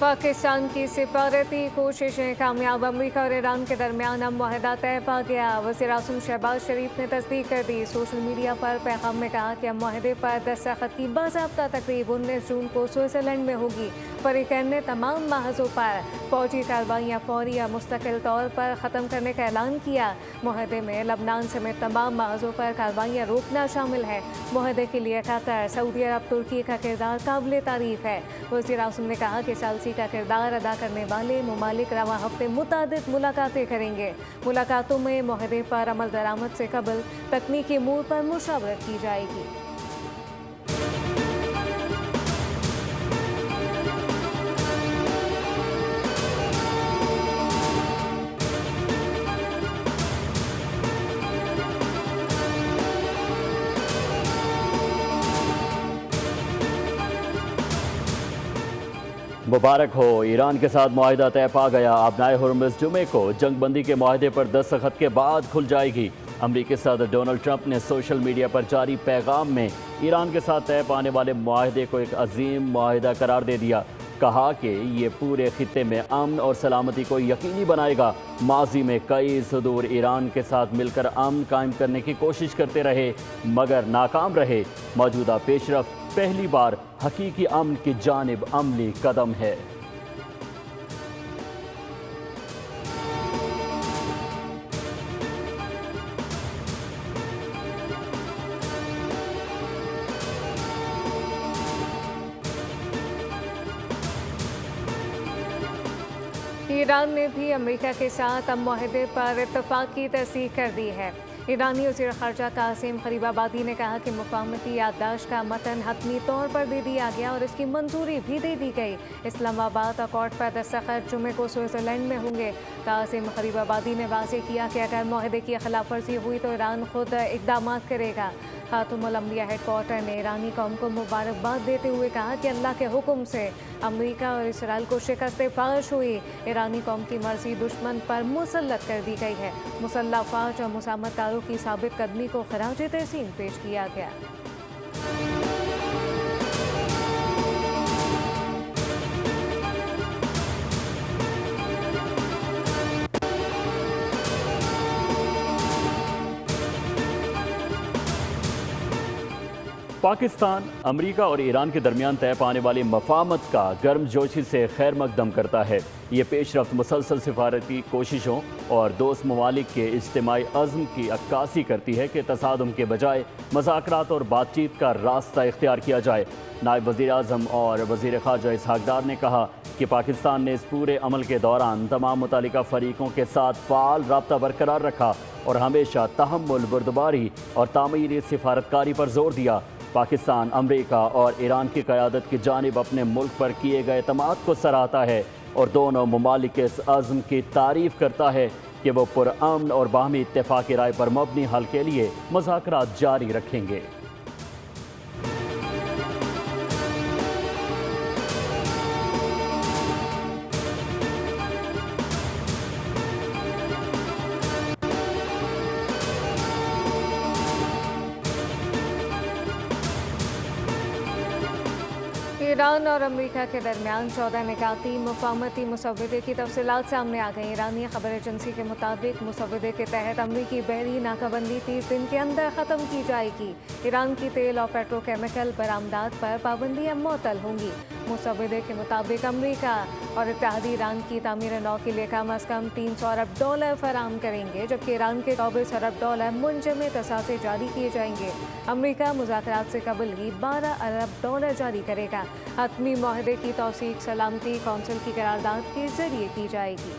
पाकिस्तान की सिफारती कोशिशें कामयाब। अमरीका और ईरान के दरमियान अब मुआहदा तय पा गया। वज़ीर आज़म शहबाज शरीफ ने तस्दीक कर दी। सोशल मीडिया पर पैगाम में कहा कि अब मुआहदे पर दस्तखत की बाज़ाब्ता तकरीब 19 जून को स्विट्ज़रलैंड में होगी। फरीक़ैन ने तमाम महाज़ों पर फ़ौजी कार्रवाइयाँ फौरी या मुस्तकिल तौर पर ख़त्म करने का ऐलान किया। मुआहदे में लबनान समेत तमाम महाज़ों पर कार्रवाइयाँ रोकना शामिल है। मुआहदे के लिए कतर, सऊदी अरब, तुर्की का किरदार काबिल तारीफ़ है। वज़ीर आज़म ने कहा कि सालसी का किरदार अदा करने वाले मुमालिक रवा हफ्ते मुतादिद मुलाकातें करेंगे। मुलाकातों में मुआहदे पर अमल दरामद से कबल तकनीकी अमूर पर मुशावरत की जाएगी। मुबारक हो, ईरान के साथ मुआहिदा तय पा गया। अब नए हुर्मुज़ जुमे को जंगबंदी के मुआहदे पर दस्तखत के बाद खुल जाएगी। अमरीकी सदर डोनाल्ड ट्रंप ने सोशल मीडिया पर जारी पैगाम में ईरान के साथ तय पाने वाले मुआहदे को एक अजीम मुआहदा करार दे दिया। कहा कि ये पूरे खित्ते में अमन और सलामती को यकीनी बनाएगा। माजी में कई सदूर ईरान के साथ मिलकर अमन कायम करने की कोशिश करते रहे मगर नाकाम रहे। मौजूदा पेशरफ्त पहली बार हकीकी अमन की जानिब अमली कदम है। ईरान ने भी अमेरिका के साथ अब मुआहदे पर इत्तफाक की तस्दीक कर दी है। ईरानी वज़ीर ख़ारजा कासिम ग़रीबाबादी ने कहा कि मुफ़ाहमती याददाश्त का मतन हतमी तौर पर दे दिया गया और इसकी मंजूरी भी दे दी गई। इस्लामाबाद अकॉर्ड पर दस्तखत जुमे को स्विट्ज़रलैंड में होंगे। कासिम ग़रीबाबादी ने वाज़ेह किया कि अगर मुआहदे की खिलाफ वर्जी हुई तो ईरान खुद इक़दाम करेगा। खातुमुल अंबिया हेडक्वार्टर ने ईरानी कौम को मुबारकबाद देते हुए कहा कि अल्लाह के हुक्म से अमेरिका और इसराइल को शिकस्त फाश हुई। ईरानी कौम की मर्जी दुश्मन पर मुसल्लत कर दी गई है। मुसल्लह फ़ौज और मुसामतकारों की साबित कदमी को खराज तहसीन पेश किया गया। पाकिस्तान अमेरिका और ईरान के दरमियान तय पाने वाली मफाहमत का गर्मजोशी से खैर मकदम करता है। ये पेशरफ्त मुसलसल सिफारती कोशिशों और दोस्त ममालिक के इज्तिमाई अज़्म की अक्कासी करती है कि तसादुम के बजाय मज़ाकरात और बातचीत का रास्ता इख्तियार किया जाए। नायब वज़ीर आज़म और वज़ीर ख़ारजा इसहाक़ डार ने कहा कि पाकिस्तान ने इस पूरे अमल के दौरान तमाम मुतालिका फ़रीक़ों के साथ फ़ाल राब्ता बरकरार रखा और हमेशा तहम्मुल, बुर्दबारी और तामीरी सिफारतकारी पर जोर दिया। पाकिस्तान अमेरिका और ईरान की क़यादत की जानिब अपने मुल्क पर किए गए एतमाद को सराहता है और दोनों ममालिक के इस अज़्म की तारीफ़ करता है कि वो पुरअमन और बाहमी इत्तेफ़ाक़ी राय पर मबनी हल के लिए मुज़ाकरात जारी रखेंगे। ईरान और अमेरिका के दरमियान 14 निकाती मुफाहमती मुसव्वदे की तफसीलात सामने आ गई। ईरानी खबर एजेंसी के मुताबिक मुसव्वदे के तहत अमरीकी बहरी नाकाबंदी 30 दिन के अंदर ख़त्म की जाएगी। ईरान की तेल और पेट्रोकेमिकल बरामदात पर पाबंदियाँ मुअत्तल होंगी। मुसव्वदे के मुताबिक अमरीका और इत्तेहादी ईरान की तामीर नौ के लिए कम अज़ कम $300 अरब फराम करेंगे, जबकि ईरान के $24 अरब मुंजमद असासे जारी किए जाएंगे। अमरीका मुज़ाकरात से कबल ही $12 अरब जारी करेगा। हतमी मुआहदे की तौसीक सलामती कौंसिल की करारदाद के जरिए की जाएगी।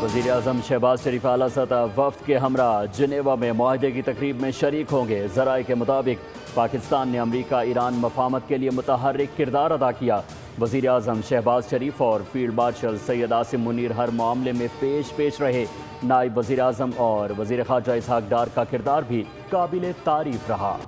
वज़ीर आज़म शहबाज शरीफ आला सतह वफ़द के हमरा जिनेवा में मुआहदे की तकरीब में शरीक होंगे। ज़राए के मुताबिक पाकिस्तान ने अमरीका ईरान मफाहमत के लिए मुतहर्रिक किरदार अदा किया। वज़ीर आज़म शहबाज शरीफ और फील्ड मार्शल सैयद आसिम मुनीर हर मामले में पेश रहे। नायब वज़ीर आज़म और वज़ीर ख़ारजा इसहाक़ डार का किरदार भी काबिल तारीफ़ रहा।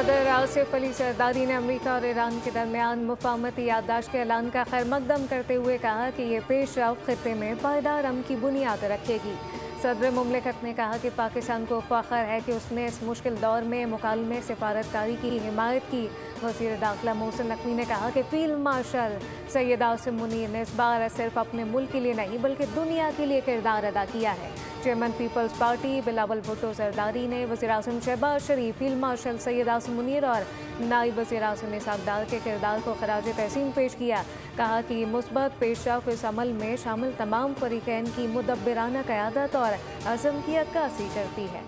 सदर आसिफ अली जरदारी ने अमेरिका और ईरान के दरमियान मुफाहमती याददाश्त के ऐलान का खैरमकदम करते हुए कहा कि ये पेशरफ्त खित्ते में पायदार अमन की बुनियाद रखेगी। सदर मुमलिकत ने कहा कि पाकिस्तान को फ़ख्र है कि उसने इस मुश्किल दौर में मुकालमे सिफारतकारी की हिमायत की। वज़ीर दाखिला मोहसिन नकवी ने कहा कि फील्ड मार्शल सैयद आसिम मुनीर ने इस बार सिर्फ अपने मुल्क के लिए नहीं बल्कि दुनिया के लिए किरदार अदा किया है। चेयरमैन पीपल्स पार्टी बिलावल भुट्टो जरदारी ने वज़ीर आज़म शहबाज शरीफ, फील्ड मार्शल सैयद आसिम मुनीर और नायब वज़ीर आज़म इसहाक़ डार के किरदार को खराज तहसीन पेश किया। कहा कि मुस्बत पेशरफ्त इस अमल में शामिल तमाम फ़रीक़ैन की मुदब्बिराना क़यादत और अज़म की अक्कासी करती है।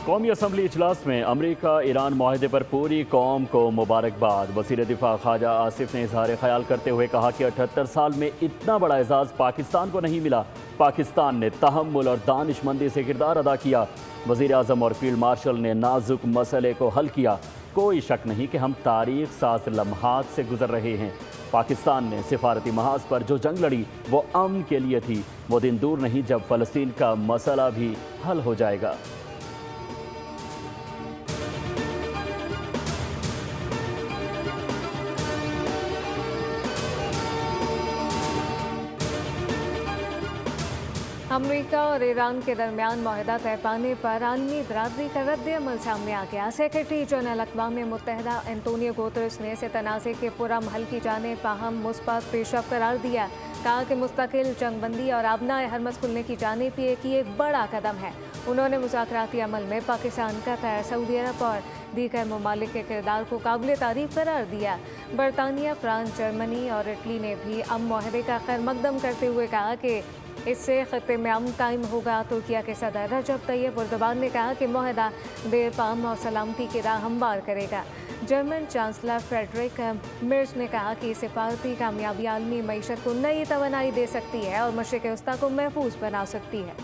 कौमी असम्बली इजलास में अमरीका ईरान माहदे पर पूरी कौम को मुबारकबाद। वज़ीर दिफा ख्वाजा आसिफ ने इजहार ख्याल करते हुए कहा कि 78 साल में इतना बड़ा एजाज़ पाकिस्तान को नहीं मिला। पाकिस्तान ने तहम्मुल और दानिशमंदी से किरदार अदा किया। वज़ीर आज़म और फील्ड मार्शल ने नाजुक मसले को हल किया। कोई शक नहीं कि हम तारीख साज लम्हात से गुजर रहे हैं। पाकिस्तान ने सिफारती महाज पर जो जंग लड़ी वो अमन के लिए थी। वो दिन दूर नहीं जब फ़लस्तीन का मसला भी हल हो जाएगा। अमेरिका और ईरान के दरमियान माहिदा तय पाने पर आलमी बरादरी का रद्द-ए-अमल सामने आ गया। सेक्रेटरी जनरल अक़वाम मुत्तहिदा एंटोनियो गुतेरेस ने इसे तनाज़े के पुरअमन हल की जानिब अहम मुस्बत पेशरफ्त करार दिया। कहा कि मुस्तकिल जंगबंदी और आबनाए हरमस खुलने की जानिब ये की एक बड़ा कदम है। उन्होंने मुज़ाकराती अमल में पाकिस्तान, कतर, सऊदी अरब और दीगर ममालिक के किरदार को काबिल तारीफ करार दिया। बरतानिया, फ्रांस, जर्मनी और इटली ने भी अमन माहदे का खैर मकदम करते हुए कहा कि इससे खत्ते में अमन कायम होगा। तुर्किया के सदर रजब तैयब एर्दोगान ने कहा कि माहदा देर पाम और सलामती की राह हमवार करेगा। जर्मन चांसलर फ्रेडरिक मेर्ज ने कहा कि सिफारती कामयाबी आलमी मईशत को नई तवानाई दे सकती है और मशरिक़ वस्ता को महफूज बना सकती है।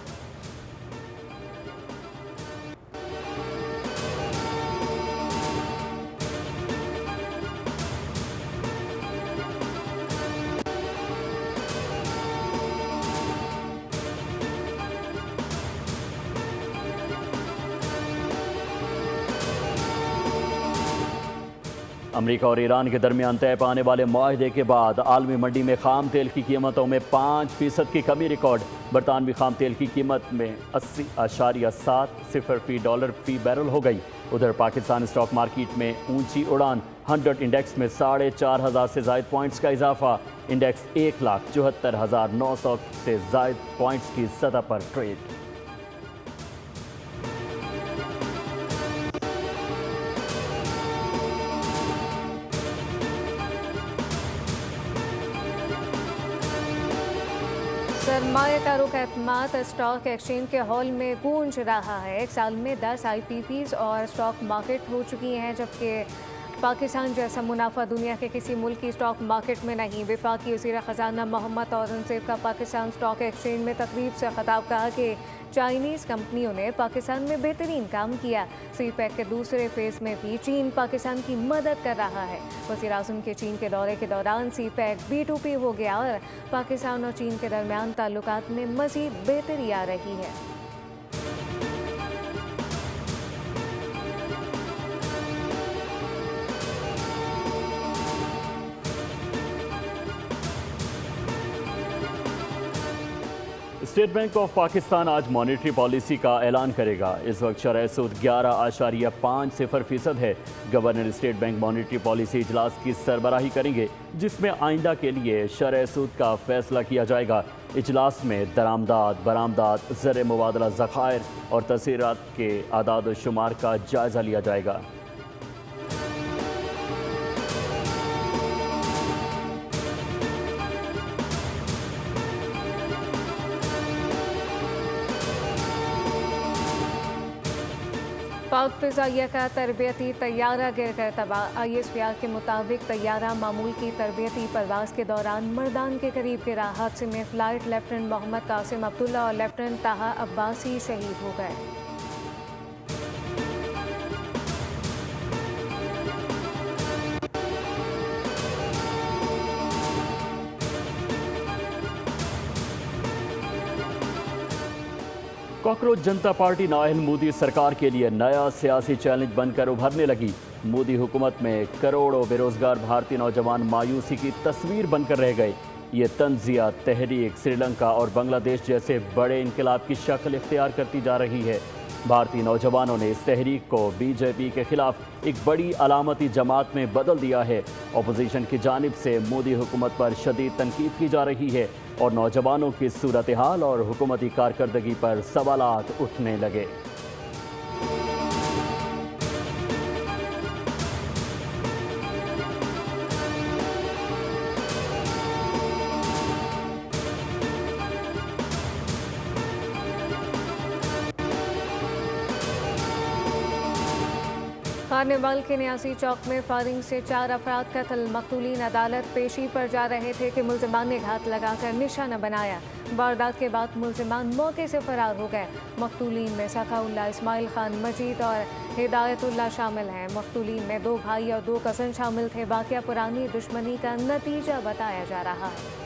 अमेरिका और ईरान के दरमियान तय पाने वाले माहदे के बाद आलमी मंडी में खाम तेल की कीमतों में 5% की कमी रिकॉर्ड। बरतानवी खाम तेल की कीमत में 80.70 डॉलर फी बैरल हो गई। उधर पाकिस्तान स्टॉक मार्केट में ऊंची उड़ान। 100 इंडेक्स में 4,500 से ज़ायद पॉइंट्स का इजाफा। इंडेक्स 1,74,900 से ज़ायद पॉइंट्स की सतह पर ट्रेड। सरमाएकारों का एतमाद स्टॉक एक्सचेंज के हॉल में गूंज रहा है। एक साल में 10 IPPs और स्टॉक मार्केट हो चुकी हैं, जबकि पाकिस्तान जैसा मुनाफा दुनिया के किसी मुल्क की स्टॉक मार्केट में नहीं। वफाकी वज़ीर ख़जाना मोहम्मद औरंगज़ेब का पाकिस्तान स्टॉक एक्सचेंज में तकरीब से खिताब। कहा कि चाइनीज़ कंपनियों ने पाकिस्तान में बेहतरीन काम किया। CPEC के दूसरे फेज़ में भी चीन पाकिस्तान की मदद कर रहा है। वज़ीर आज़म के चीन के दौरे के दौरान CPEC B2P हो गया और पाकिस्तान और चीन के दरमियान ताल्लुकात में मज़ीद बेहतरी आ रही है। स्टेट बैंक ऑफ पाकिस्तान आज मॉनेटरी पॉलिसी का ऐलान करेगा। इस वक्त शरह सूद 11.50% है। Governor state bank monetary policy इजलास की सरबराही करेंगे, जिसमें आइंदा के लिए शरह सूद का फैसला किया जाएगा। इजलास में दरामदाद, बरामदाद, ज़र मुबादला ज़खायर और तसीरात के आदाद व शुमार का जायज़ा लिया जाएगा। पाक फ़िज़ाइया का तरबियती तैयारा गिरकर तबाह। ISPR के मुताबिक तैयारा मामूल की तरबियती परवाज़ के दौरान मर्दान के करीब गिरा। हादसे में फ़्लाइट लेफ्टिनेंट मोहम्मद कासिम अब्दुल्ला और लेफ्टिनेंट ताहा अब्बासी शहीद हो गए। कॉकरोच जनता पार्टी नाअहल मोदी सरकार के लिए नया सियासी चैलेंज बनकर उभरने लगी। मोदी हुकूमत में करोड़ों बेरोजगार भारतीय नौजवान मायूसी की तस्वीर बनकर रह गए। ये तंजिया तहरीक श्रीलंका और बांग्लादेश जैसे बड़े इनकलाब की शक्ल इख्तियार करती जा रही है। भारतीय नौजवानों ने इस तहरीक को बीजेपी के खिलाफ एक बड़ी अलामती जमात में बदल दिया है। अपोजिशन की जानिब से मोदी हुकूमत पर शदीद तनकीद की जा रही है और नौजवानों की सूरत हाल और हुकूमती कारकर्दगी पर सवालात उठने लगे। खानेवाल के न्यासी चौक में फायरिंग से 4 अफराद कत्ल। मकतूलीन अदालत पेशी पर जा रहे थे कि मुल्जिमान ने घात लगाकर निशाना बनाया। वारदात के बाद मुल्जिमान मौके से फरार हो गए। मकतूलीन में सखाउल्ला, इस्माइल खान, मजीद और हिदायतुल्ला शामिल हैं। मकतूलीन में 2 भाई और 2 कज़न शामिल थे। वाक़या पुरानी दुश्मनी का नतीजा बताया जा रहा है।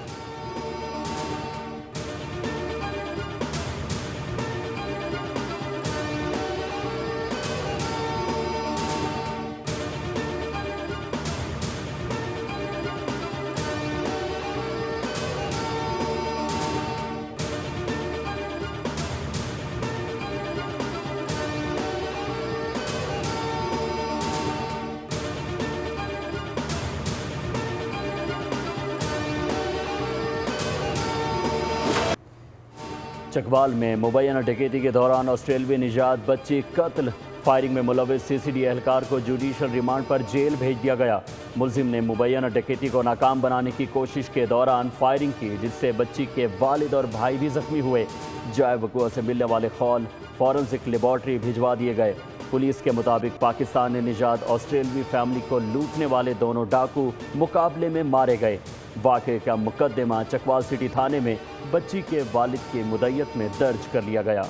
चकवाल में मुबैना डकैती के दौरान ऑस्ट्रेलवी निजात बच्ची कत्ल। फायरिंग में मुलविस सीसीडी एहलकार को जुडिशल रिमांड पर जेल भेज दिया गया। मुलजिम ने मुबैना डकैती को नाकाम बनाने की कोशिश के दौरान फायरिंग की, जिससे बच्ची के वालिद और भाई भी जख्मी हुए। जाए वक़ूअ से मिलने वाले खौल फॉरेंसिक लेबॉर्ट्री भिजवा दिए गए। पुलिस के मुताबिक पाकिस्तान ने निजात ऑस्ट्रेलवी फैमिली को लूटने वाले दोनों डाकू मुकाबले में मारे गए। वाक़े का मुकदमा चकवाल सिटी थाने में बच्ची के वालिद की मुद्दत में दर्ज कर लिया गया।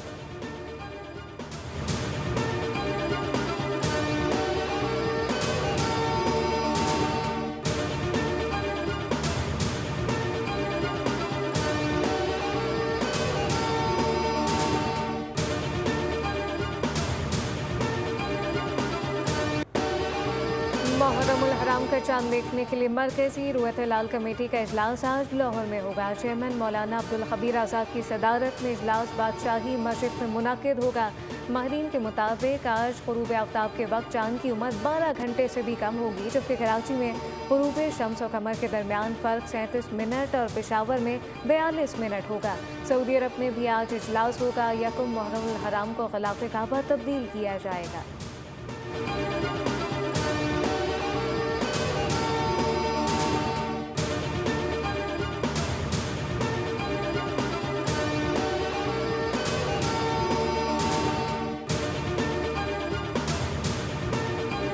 मुहर्रमुल हराम का चांद देखने के लिए मरकजी रुयत लाल कमेटी का इजलास आज लाहौर में होगा। चेयरमैन मौलाना अब्दुल खबीर आज़ाद की सदारत में इजलास बादशाही मस्जिद में मुनाकिद होगा। माहिरीन के मुताबिक आज ग़ुरूब आफ्ताब के वक्त चांद की उम्र 12 घंटे से भी कम होगी, जबकि कराची में ग़ुरूब शम्स और कमर के दरमियान फ़र्क 37 मिनट और पेशावर में 42 मिनट होगा। सऊदी अरब में भी आज इजलास होगा। यकम मुहर्रमुल हराम को ख़िलाफ़े काबा तब्दील किया जाएगा।